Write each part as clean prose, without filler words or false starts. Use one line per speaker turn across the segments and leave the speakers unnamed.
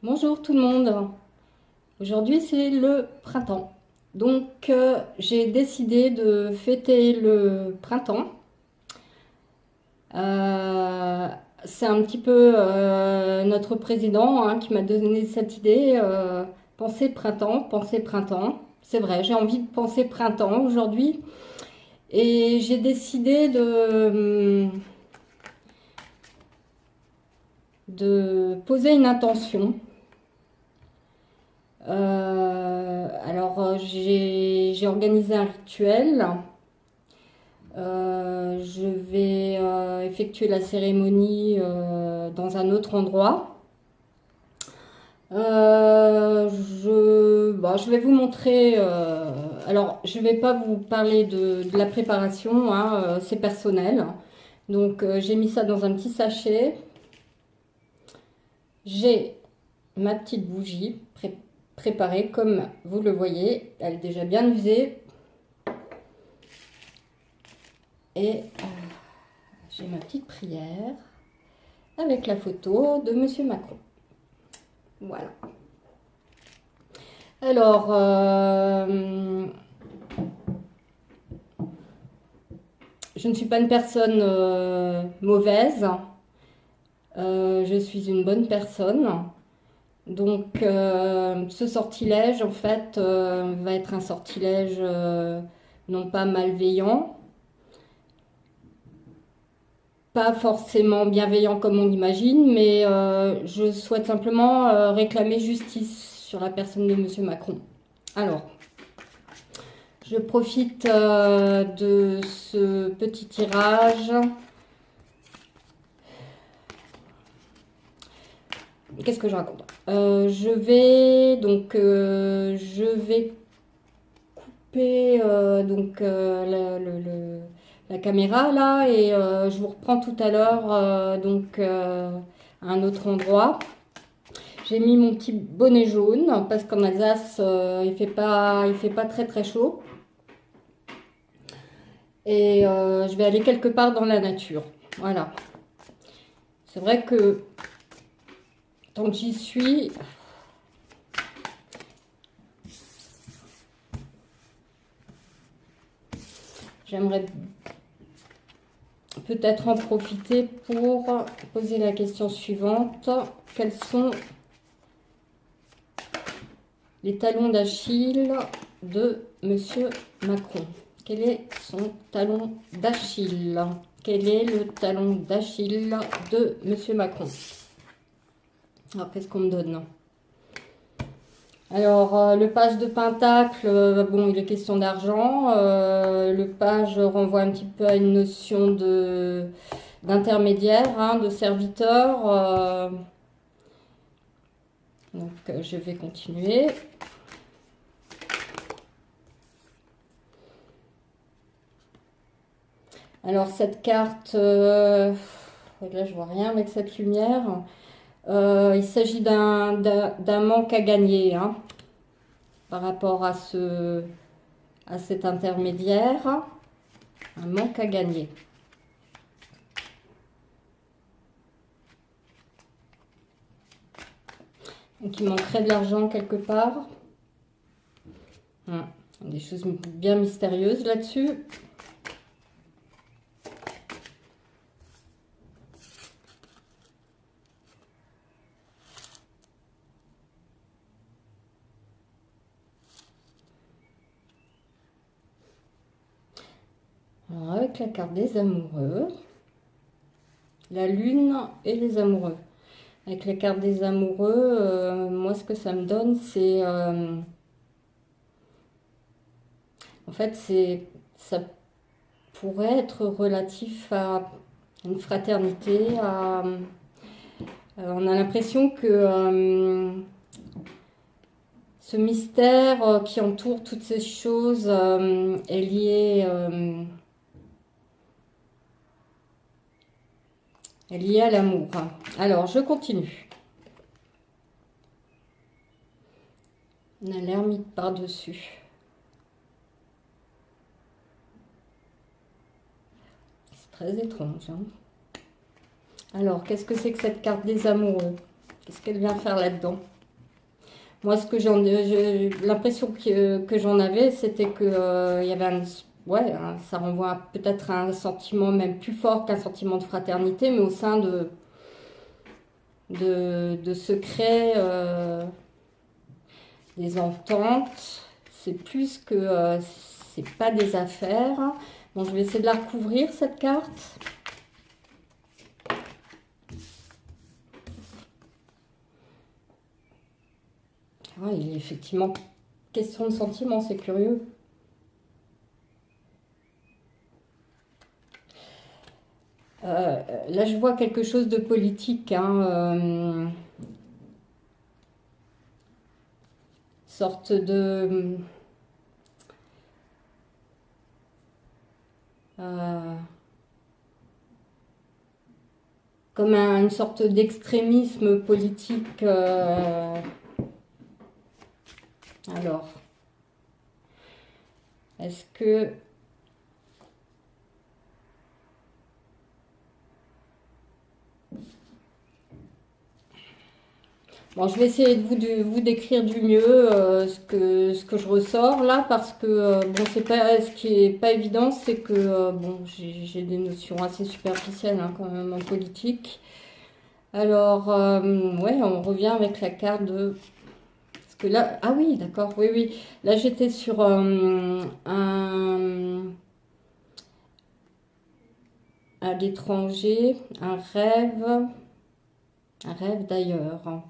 Bonjour tout le monde. Aujourd'hui c'est le printemps. Donc j'ai décidé de fêter le printemps. Euh, c'est un petit peu notre président qui m'a donné cette idée. Penser printemps, penser printemps. C'est vrai, j'ai envie de penser printemps aujourd'hui. Et j'ai décidé de poser une intention. J'ai organisé un rituel. Je vais effectuer la cérémonie dans un autre endroit. Euh, je vais vous montrer. Alors, je ne vais pas vous parler de la préparation, c'est personnel. Donc, j'ai mis ça dans un petit sachet. J'ai ma petite bougie préparée comme vous le voyez. Elle est déjà bien usée. Et j'ai ma petite prière avec la photo de Monsieur Macron. Voilà. Alors, je ne suis pas une personne mauvaise. Je suis une bonne personne. Donc, ce sortilège, en fait, va être un sortilège non pas malveillant, pas forcément bienveillant comme on l'imagine, mais je souhaite simplement réclamer justice sur la personne de Monsieur Macron. Alors, je profite de ce petit tirage. Qu'est-ce que je raconte? Je vais couper la caméra là et je vous reprends tout à l'heure à un autre endroit. J'ai mis mon petit bonnet jaune parce qu'en Alsace il fait pas très très chaud et je vais aller quelque part dans la nature. Voilà. C'est vrai que tant que j'y suis, j'aimerais peut-être en profiter pour poser la question suivante. Quels sont les talons d'Achille de Monsieur Macron? Quel est son talon d'Achille? Quel est le talon d'Achille de Monsieur Macron? Alors, qu'est-ce qu'on me donne? Alors, le page de Pentacle, bon, il est question d'argent. Le page renvoie un petit peu à une notion d'intermédiaire, de serviteur. Donc, je vais continuer. Alors, cette carte, là, je vois rien avec cette lumière. Il s'agit d'un manque à gagner par rapport à cet intermédiaire. Un manque à gagner. Donc il manquerait de l'argent quelque part. Des choses bien mystérieuses là-dessus. Alors, avec la carte des amoureux, la lune et les amoureux. Avec la carte des amoureux, moi ce que ça me donne, c'est en fait ça pourrait être relatif à une fraternité. On a l'impression que ce mystère qui entoure toutes ces choses est lié à l'amour. Alors, je continue. On a l'ermite par-dessus. C'est très étrange. Alors, qu'est-ce que c'est que cette carte des amoureux? Qu'est-ce qu'elle vient faire là-dedans? Moi, l'impression que j'en avais, c'était que il y avait ouais, ça renvoie peut-être à un sentiment même plus fort qu'un sentiment de fraternité, mais au sein de secrets, des ententes. C'est plus que c'est pas des affaires. Bon, je vais essayer de la recouvrir cette carte. Ah, il est effectivement question de sentiments, c'est curieux. Là, je vois quelque chose de politique, hein, sorte de comme une sorte d'extrémisme politique. Alors, est-ce que bon, je vais essayer de vous décrire du mieux ce que je ressors là, parce que bon, c'est pas, ce qui est pas évident, c'est que bon, j'ai des notions assez superficielles, hein, quand même en politique. Alors, ouais, on revient avec la carte de... Parce que là, ah oui, d'accord, oui, oui. Là, j'étais sur à l'étranger, un rêve d'ailleurs.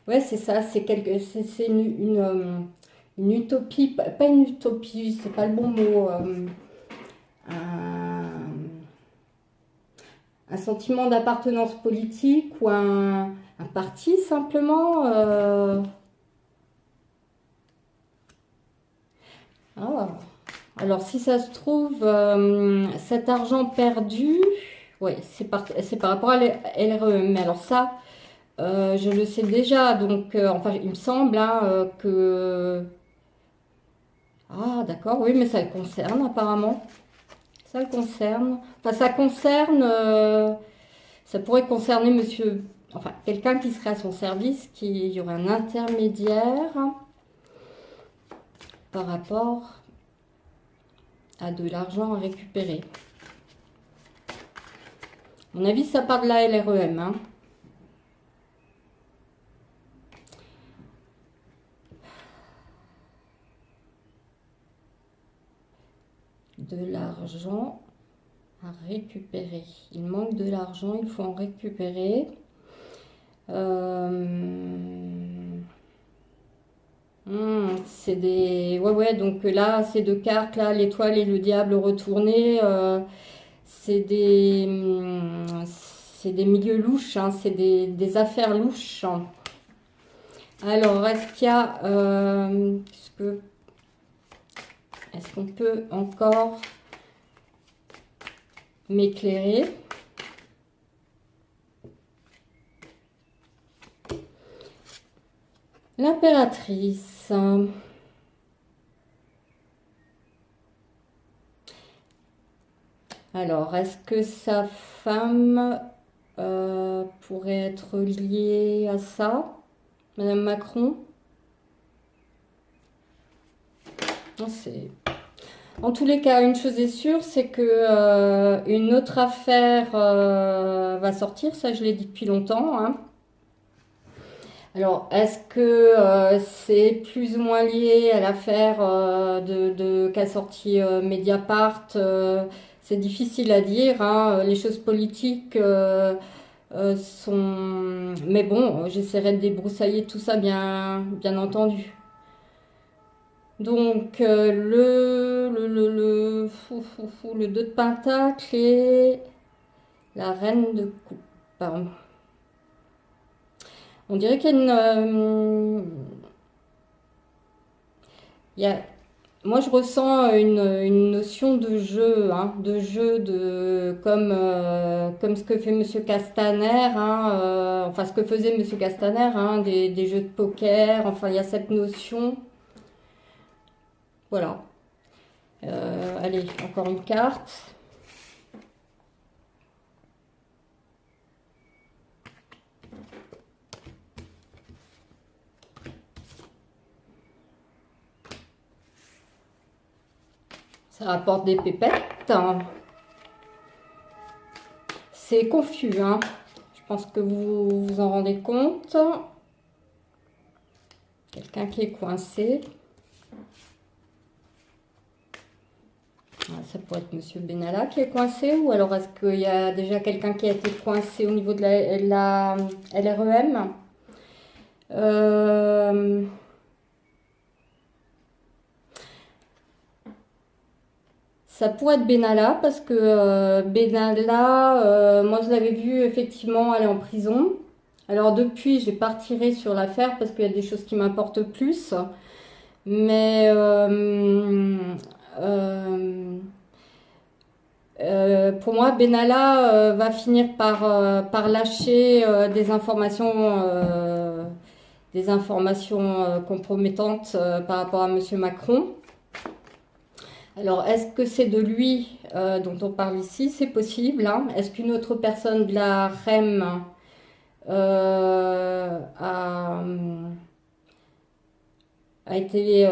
Ouais, c'est ça, c'est une utopie, pas une utopie, c'est pas le bon mot. Un, un sentiment d'appartenance politique ou un parti simplement. Ah. Alors, si ça se trouve, cet argent perdu, ouais, c'est par rapport à l'REM. Mais alors ça, je le sais déjà, donc enfin, il me semble hein, que... Ah, d'accord, oui, mais ça le concerne apparemment. Ça le concerne. Enfin, ça concerne... ça pourrait concerner monsieur... Enfin, quelqu'un qui serait à son service, qui y aurait un intermédiaire par rapport à de l'argent à récupérer. À mon avis, ça part de la LREM, hein. De l'argent à récupérer. Il manque de l'argent, il faut en récupérer. C'est des... Ouais, ouais, donc là, ces deux cartes, là, l'étoile et le diable retourné, c'est des milieux louches, hein, c'est des affaires louches. Alors, est-ce qu'il y a... est-ce qu'on peut encore m'éclairer? L'impératrice. Alors, est-ce que sa femme pourrait être liée à ça, Madame Macron? En tous les cas, une chose est sûre, c'est que une autre affaire va sortir, ça je l'ai dit depuis longtemps, hein. Alors, est-ce que c'est plus ou moins lié à l'affaire qu'a sorti Mediapart? C'est difficile à dire, hein. Les choses politiques sont... Mais bon, j'essaierai de débroussailler tout ça, bien entendu. Donc, le 2 de Pentacle et la Reine de Coupe. Pardon. On dirait qu'il y a moi, je ressens une notion de jeu, hein, comme ce que fait Monsieur Castaner, hein, enfin ce que faisait Monsieur Castaner, hein, des jeux de poker. Enfin, il y a cette notion. Voilà. Allez, encore une carte. Ça rapporte des pépettes. C'est confus, hein. Je pense que vous vous en rendez compte. Quelqu'un qui est coincé. Ça pourrait être Monsieur Benalla qui est coincé, ou alors est-ce qu'il y a déjà quelqu'un qui a été coincé au niveau de la LREM? Ça pourrait être Benalla parce que Benalla, moi je l'avais vu effectivement aller en prison. Alors depuis, j'ai pas retiré sur l'affaire parce qu'il y a des choses qui m'importent plus. Mais pour moi, Benalla va finir par lâcher des informations compromettantes par rapport à Monsieur Macron. Alors, est-ce que c'est de lui dont on parle ici? C'est possible, hein. Est-ce qu'une autre personne de la REM a été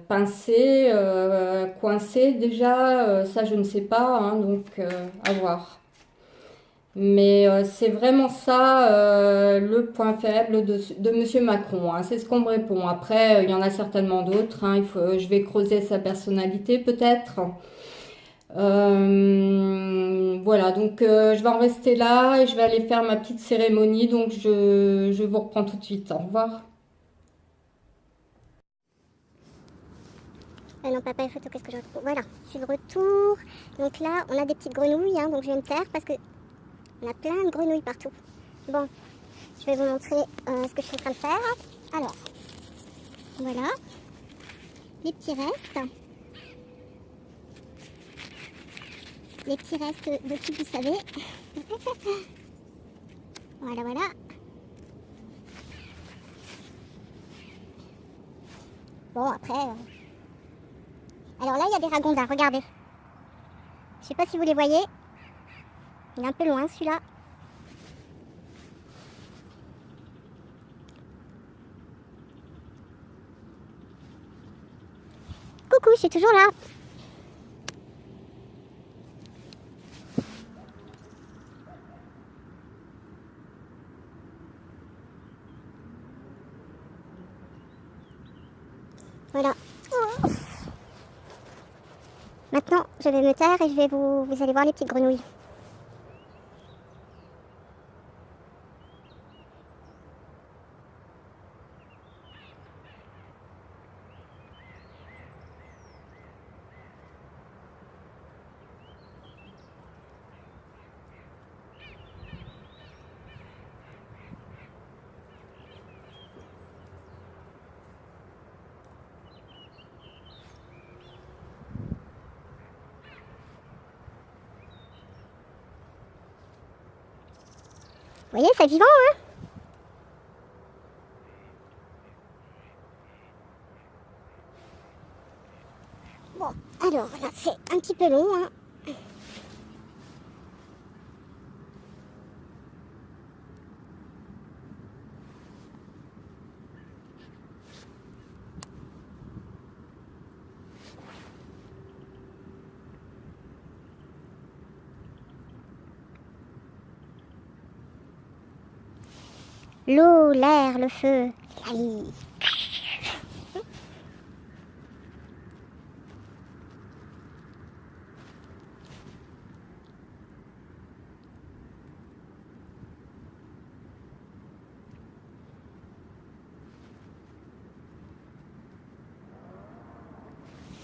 pincée, coincée déjà? Ça, je ne sais pas, hein, donc à voir. Mais c'est vraiment ça le point faible de Monsieur Macron, hein. C'est ce qu'on me répond. Après, il y en a certainement d'autres, hein. Je vais creuser sa personnalité peut-être. Voilà, donc je vais en rester là et je vais aller faire ma petite cérémonie. Donc je vous reprends tout de suite. Au revoir.
Non, papa, les photos, qu'est-ce que je retrouve? Voilà, je suis de retour. Donc là, on a des petites grenouilles, hein, donc je vais me taire parce que on a plein de grenouilles partout. Bon, je vais vous montrer ce que je suis en train de faire. Alors, voilà, les petits restes. Les petits restes de qui vous savez. Voilà, voilà. Bon, après... Alors là, il y a des ragondins, regardez. Je sais pas si vous les voyez. Il est un peu loin, celui-là. Coucou, je suis toujours là. Voilà. Maintenant, je vais me taire et je vais vous allez voir les petites grenouilles. Vous voyez, c'est vivant, hein? Bon, alors là, c'est un petit peu long, hein. L'eau, l'air, le feu, la vie.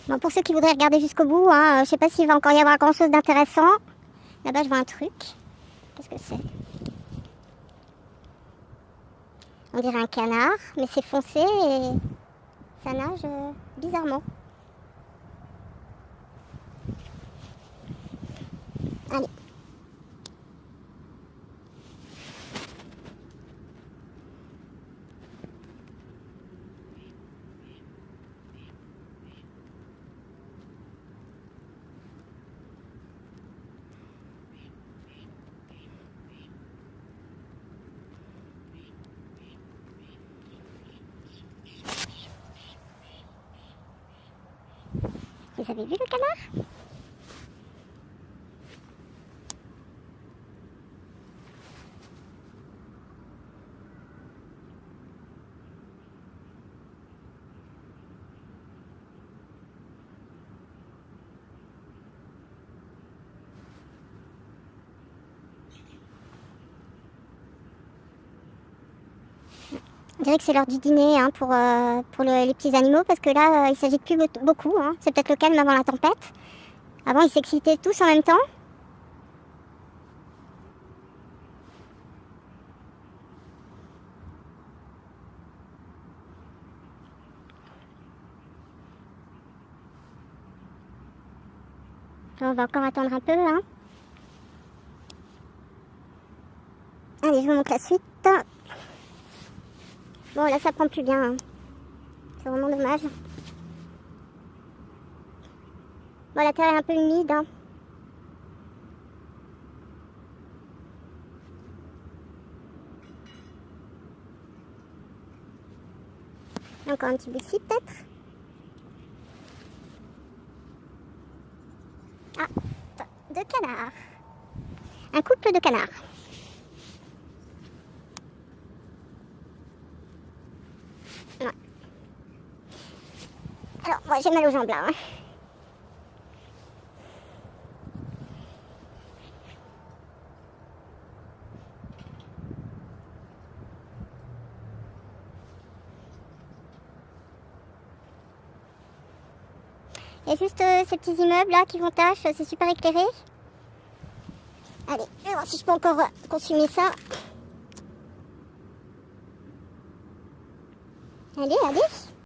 Bon, pour ceux qui voudraient regarder jusqu'au bout, hein, je sais pas s'il va encore y avoir grand chose d'intéressant. Là-bas, je vois un truc. Qu'est-ce que c'est? On dirait un canard, mais c'est foncé et ça nage bizarrement. Allez. Vous avez vu le canard? On dirait que c'est l'heure du dîner hein, pour les petits animaux parce que là, il s'agit de plus beaucoup. Hein. C'est peut-être le calme avant la tempête. Avant, ils s'excitaient tous en même temps. On va encore attendre un peu. Hein. Allez, je vous montre la suite. Bon, là, ça prend plus bien. Hein. C'est vraiment dommage. Bon, la terre est un peu humide. Hein. Encore un petit bout ici, peut-être. Ah, deux canards. Un couple de canards. Ouais. Alors, moi, j'ai mal aux jambes là. Hein. Il y a juste ces petits immeubles là qui vont tâche, c'est super éclairé. Allez, je vais voir si je peux encore consommer ça. Allez, allez.